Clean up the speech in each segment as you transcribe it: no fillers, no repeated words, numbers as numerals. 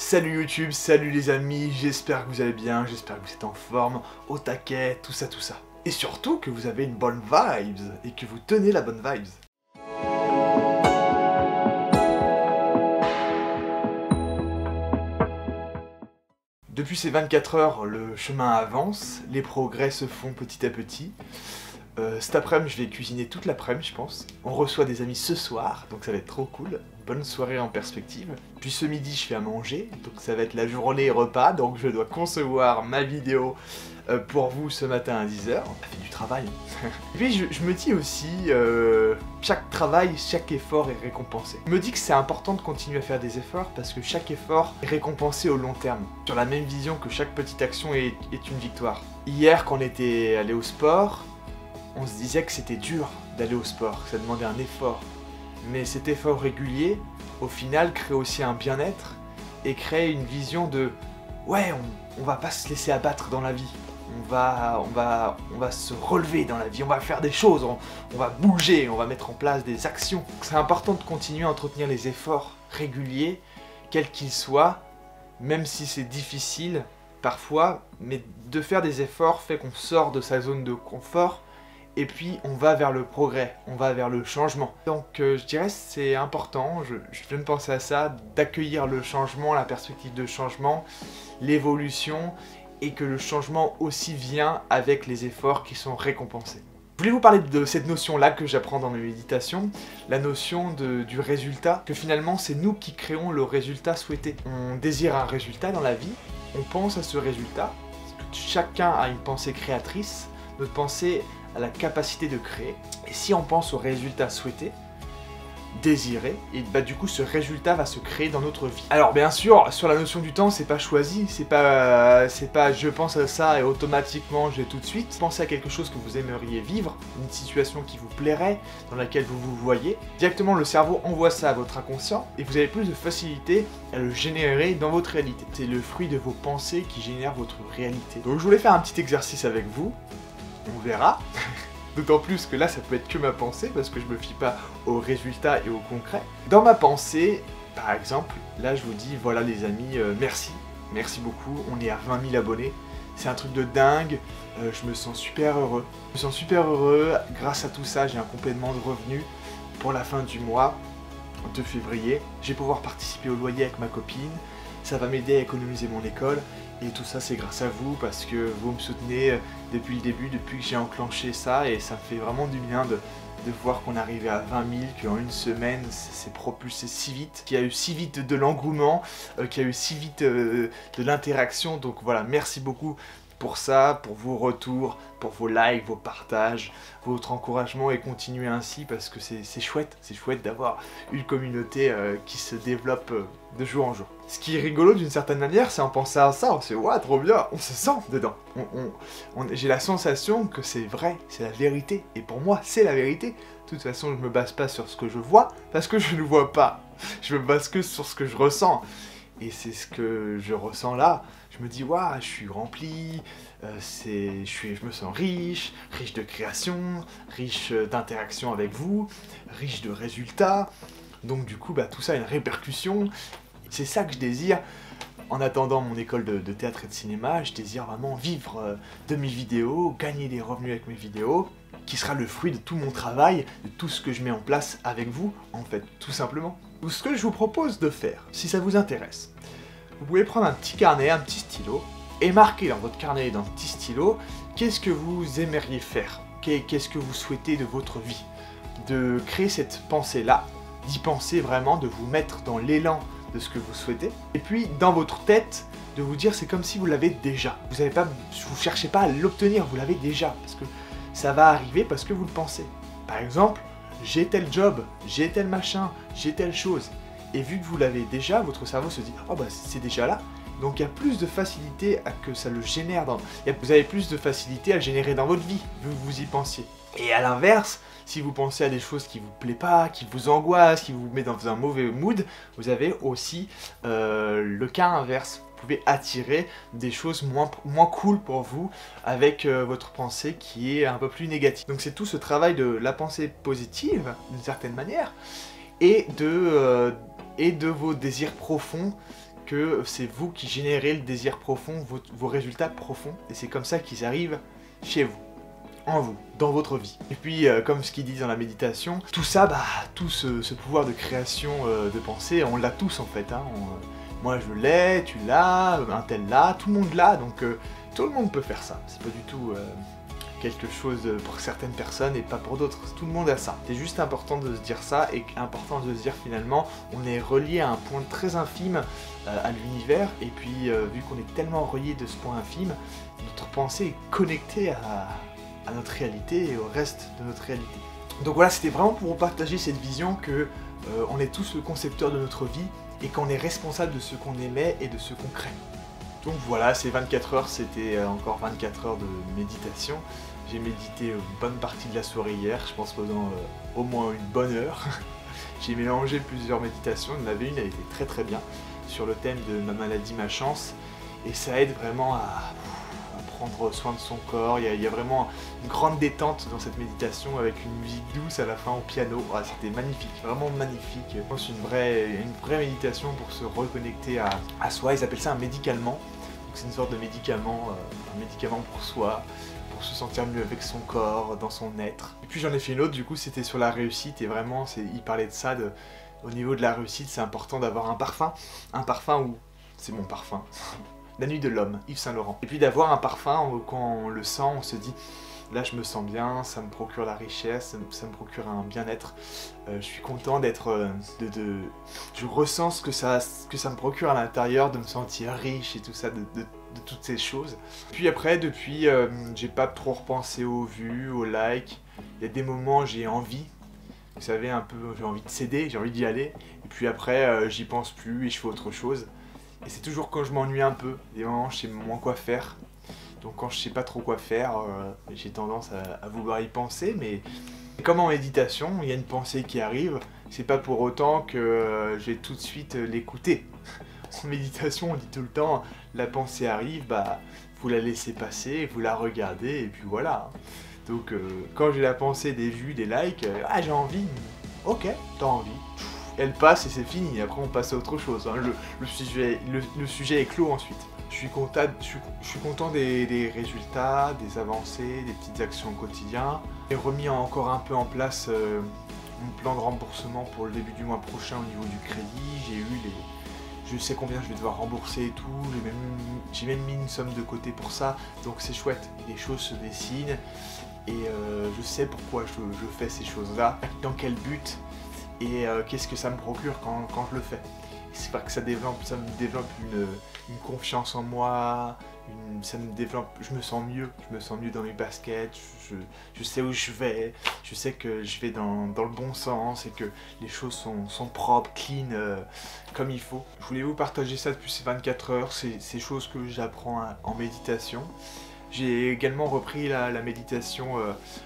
Salut YouTube, salut les amis, j'espère que vous allez bien, j'espère que vous êtes en forme, au taquet, tout ça. Et surtout que vous avez une bonne vibes, et que vous tenez la bonne vibes. Depuis ces 24 heures, le chemin avance, les progrès se font petit à petit. Cet après-midi, je vais cuisiner toute l'après-midi, je pense. On reçoit des amis ce soir, donc ça va être trop cool. Bonne soirée en perspective. Puis ce midi, je fais à manger, donc ça va être la journée repas, donc je dois concevoir ma vidéo pour vous ce matin à 10 h. Ça fait du travail. Et puis je me dis aussi, chaque travail, chaque effort est récompensé. Je me dis que c'est important de continuer à faire des efforts parce que chaque effort est récompensé au long terme. Sur la même vision que chaque petite action est une victoire. Hier, quand on était allé au sport, on se disait que c'était dur d'aller au sport, que ça demandait un effort. Mais cet effort régulier, au final, crée aussi un bien-être et crée une vision de « ouais, on va pas se laisser abattre dans la vie, on va se relever dans la vie, on va faire des choses, on va bouger, on va mettre en place des actions ». C'est important de continuer à entretenir les efforts réguliers, quels qu'ils soient, même si c'est difficile parfois, mais de faire des efforts fait qu'on sort de sa zone de confort. Et puis on va vers le progrès, on va vers le changement. Donc je dirais que c'est important, je viens de penser à ça, d'accueillir le changement, la perspective de changement, l'évolution, et que le changement aussi vient avec les efforts qui sont récompensés. Je voulais vous parler de cette notion-là que j'apprends dans mes méditations, la notion du résultat, que finalement c'est nous qui créons le résultat souhaité. On désire un résultat dans la vie, on pense à ce résultat, chacun a une pensée créatrice, notre pensée à la capacité de créer, et si on pense au résultat souhaité, désiré, et bah du coup ce résultat va se créer dans notre vie. Alors bien sûr, sur la notion du temps, c'est pas choisi, c'est pas je pense à ça et automatiquement j'ai tout de suite. Pensez à quelque chose que vous aimeriez vivre, une situation qui vous plairait, dans laquelle vous vous voyez. Directement le cerveau envoie ça à votre inconscient, et vous avez plus de facilité à le générer dans votre réalité. C'est le fruit de vos pensées qui génère votre réalité. Donc je voulais faire un petit exercice avec vous. On verra, d'autant plus que là ça peut être que ma pensée parce que je me fie pas au résultat et au concret. Dans ma pensée, par exemple, là je vous dis voilà les amis, merci beaucoup, on est à 20 000 abonnés, c'est un truc de dingue, je me sens super heureux. Grâce à tout ça j'ai un complément de revenus pour la fin du mois de février. Je vais pouvoir participer au loyer avec ma copine, ça va m'aider à économiser mon école. Et tout ça c'est grâce à vous parce que vous me soutenez depuis le début, depuis que j'ai enclenché ça, et ça me fait vraiment du bien de voir qu'on est arrivé à 20 000, qu'en une semaine c'est propulsé si vite, qu'il y a eu si vite de l'engouement, qu'il y a eu si vite de l'interaction. Donc voilà, merci beaucoup pour ça, pour vos retours, pour vos likes, vos partages, votre encouragement, et continuez ainsi parce que c'est chouette d'avoir une communauté qui se développe de jour en jour. Ce qui est rigolo d'une certaine manière, c'est en pensant à ça, on se dit ouais, trop bien, on se sent dedans. J'ai la sensation que c'est vrai, c'est la vérité, et pour moi c'est la vérité. De toute façon, je me base pas sur ce que je vois, parce que je ne vois pas. Je me base que sur ce que je ressens. Et c'est ce que je ressens là. Je me dis, waouh, je suis rempli, je me sens riche de création, riche d'interaction avec vous, riche de résultats. Donc du coup, bah, tout ça a une répercussion. C'est ça que je désire. En attendant mon école de théâtre et de cinéma, je désire vraiment vivre de mes vidéos, gagner des revenus avec mes vidéos, qui sera le fruit de tout mon travail, de tout ce que je mets en place avec vous, en fait, tout simplement. Ce que je vous propose de faire, si ça vous intéresse, vous pouvez prendre un petit carnet, un petit stylo, et marquer dans votre carnet et dans le petit stylo, qu'est-ce que vous aimeriez faire, qu'est-ce que vous souhaitez de votre vie, de créer cette pensée-là, d'y penser vraiment, de vous mettre dans l'élan de ce que vous souhaitez, et puis dans votre tête, de vous dire c'est comme si vous l'avez déjà. Vous cherchez pas à l'obtenir, vous l'avez déjà, parce que ça va arriver parce que vous le pensez. Par exemple, j'ai tel job, j'ai tel machin, j'ai telle chose. Et vu que vous l'avez déjà, votre cerveau se dit « Oh bah c'est déjà là ». Donc il y a plus de facilité à que ça le génère vous avez plus de facilité à le générer dans votre vie, vu que vous y pensiez. Et à l'inverse, si vous pensez à des choses qui vous plaisent pas, qui vous angoissent, qui vous mettent dans un mauvais mood, vous avez aussi le cas inverse. Vous pouvez attirer des choses moins cool pour vous avec votre pensée qui est un peu plus négative. Donc c'est tout ce travail de la pensée positive, d'une certaine manière, et de vos désirs profonds que c'est vous qui générez le désir profond, vos résultats profonds, et c'est comme ça qu'ils arrivent chez vous, en vous, dans votre vie. Et puis, comme ce qu'ils disent dans la méditation, tout ça, tout ce pouvoir de création de pensée, on l'a tous en fait. Hein. Moi je l'ai, tu l'as, un tel l'a, tout le monde l'a, donc tout le monde peut faire ça. C'est pas du tout quelque chose pour certaines personnes et pas pour d'autres. Tout le monde a ça. C'est juste important de se dire ça et important de se dire finalement on est relié à un point très infime à l'univers et puis vu qu'on est tellement relié de ce point infime, notre pensée est connectée à notre réalité et au reste de notre réalité. Donc voilà, c'était vraiment pour vous partager cette vision que on est tous le concepteur de notre vie et qu'on est responsable de ce qu'on émet et de ce qu'on crée. Donc voilà, ces 24 heures, c'était encore 24 heures de méditation. J'ai médité une bonne partie de la soirée hier, je pense pendant au moins une bonne heure. J'ai mélangé plusieurs méditations, il y en avait une, elle était très très bien, sur le thème de ma maladie, ma chance. Et ça aide vraiment à prendre soin de son corps, il y a vraiment une grande détente dans cette méditation avec une musique douce à la fin au piano. Ah, c'était magnifique, vraiment magnifique. Je pense une vraie méditation pour se reconnecter à soi. Ils appellent ça un médicament. C'est une sorte de médicament, un médicament pour soi, pour se sentir mieux avec son corps, dans son être. Et puis j'en ai fait une autre, du coup c'était sur la réussite et vraiment il parlait de ça, au niveau de la réussite c'est important d'avoir un parfum où c'est mon parfum. La nuit de l'homme, Yves Saint Laurent. Et puis d'avoir un parfum où quand on le sent, on se dit là je me sens bien, ça me procure la richesse, ça me procure un bien-être. Je suis content d'être, je ressens ce que ça me procure à l'intérieur, de me sentir riche et tout ça, de toutes ces choses. Puis après, depuis, j'ai pas trop repensé aux vues, aux likes. Il y a des moments j'ai envie, vous savez un peu, j'ai envie de céder, j'ai envie d'y aller. Et puis après, j'y pense plus et je fais autre chose. Et c'est toujours quand je m'ennuie un peu, des moments je sais moins quoi faire. Donc quand je sais pas trop quoi faire, j'ai tendance à vouloir y penser, mais comme en méditation, il y a une pensée qui arrive, c'est pas pour autant que je vais tout de suite l'écouter. En méditation, on dit tout le temps, la pensée arrive, vous la laissez passer, vous la regardez, et puis voilà. Donc quand j'ai la pensée des vues, des likes, j'ai envie, ok, t'as envie. Elle passe et c'est fini, après on passe à autre chose. Hein. Le sujet est clos ensuite. Je suis content des résultats, des avancées, des petites actions au quotidien. J'ai remis encore un peu en place mon plan de remboursement pour le début du mois prochain au niveau du crédit. Je sais combien je vais devoir rembourser et tout. J'ai même mis une somme de côté pour ça. Donc c'est chouette, les choses se dessinent. Et je sais pourquoi je fais ces choses-là, dans quel but. Et qu'est-ce que ça me procure quand je le fais. C'est pas que ça me développe une confiance en moi, je me sens mieux dans mes baskets, je sais où je vais, je sais que je vais dans le bon sens et que les choses sont propres, clean, comme il faut. Je voulais vous partager ça depuis ces 24 heures, ces choses que j'apprends en méditation. J'ai également repris la méditation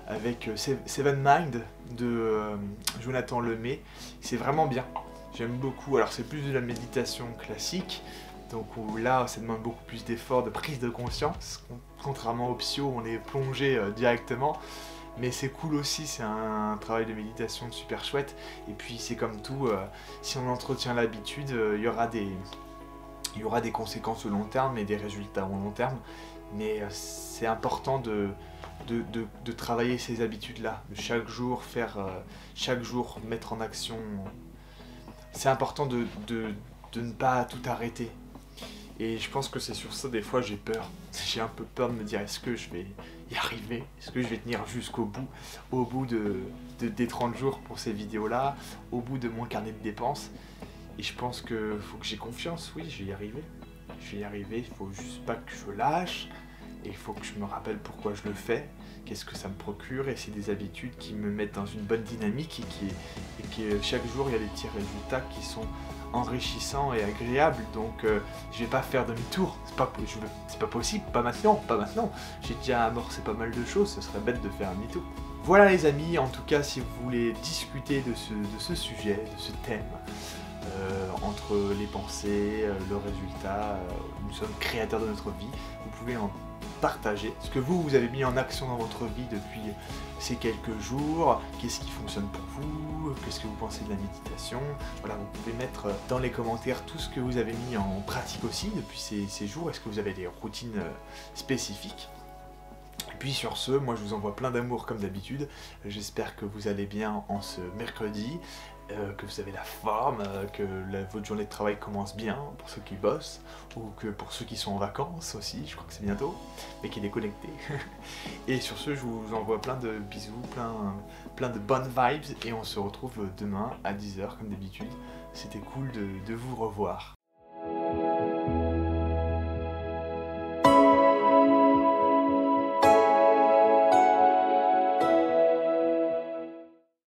avec Seven Mind de Jonathan Lemay. C'est vraiment bien, j'aime beaucoup. Alors c'est plus de la méditation classique, donc là ça demande beaucoup plus d'efforts, de prise de conscience. Contrairement au psycho, on est plongé directement. Mais c'est cool aussi, c'est un travail de méditation super chouette. Et puis c'est comme tout, si on entretient l'habitude, il y aura des conséquences au long terme et des résultats au long terme. Mais c'est important de travailler ces habitudes-là, de chaque jour mettre en action. C'est important de ne pas tout arrêter. Et je pense que c'est sur ça, des fois, j'ai peur. J'ai un peu peur de me dire, est-ce que je vais y arriver? Est-ce que je vais tenir jusqu'au bout? Au bout des 30 jours pour ces vidéos-là, au bout de mon carnet de dépenses. Et je pense qu'il faut que j'ai confiance, oui, je vais y arriver. Je vais y arriver, il faut juste pas que je lâche. Et il faut que je me rappelle pourquoi je le fais, qu'est-ce que ça me procure, et c'est des habitudes qui me mettent dans une bonne dynamique et que chaque jour il y a des petits résultats qui sont enrichissants et agréables. Donc je vais pas faire demi-tour, c'est pas possible, pas maintenant. J'ai déjà amorcé pas mal de choses, ce serait bête de faire un demi-tour. Voilà les amis, en tout cas si vous voulez discuter de ce sujet, de ce thème, entre les pensées, le résultat, nous sommes créateurs de notre vie, vous pouvez en partager ce que vous avez mis en action dans votre vie depuis ces quelques jours, qu'est-ce qui fonctionne pour vous, qu'est-ce que vous pensez de la méditation. Voilà, vous pouvez mettre dans les commentaires tout ce que vous avez mis en pratique aussi depuis ces jours. Est-ce que vous avez des routines spécifiques? Et puis sur ce, moi je vous envoie plein d'amour comme d'habitude. J'espère que vous allez bien en ce mercredi, que vous avez la forme, que votre journée de travail commence bien pour ceux qui bossent, ou que pour ceux qui sont en vacances aussi, je crois que c'est bientôt, mais qui est déconnecté. Et sur ce, je vous envoie plein de bisous, plein de bonnes vibes, et on se retrouve demain à 10 h comme d'habitude. C'était cool de vous revoir.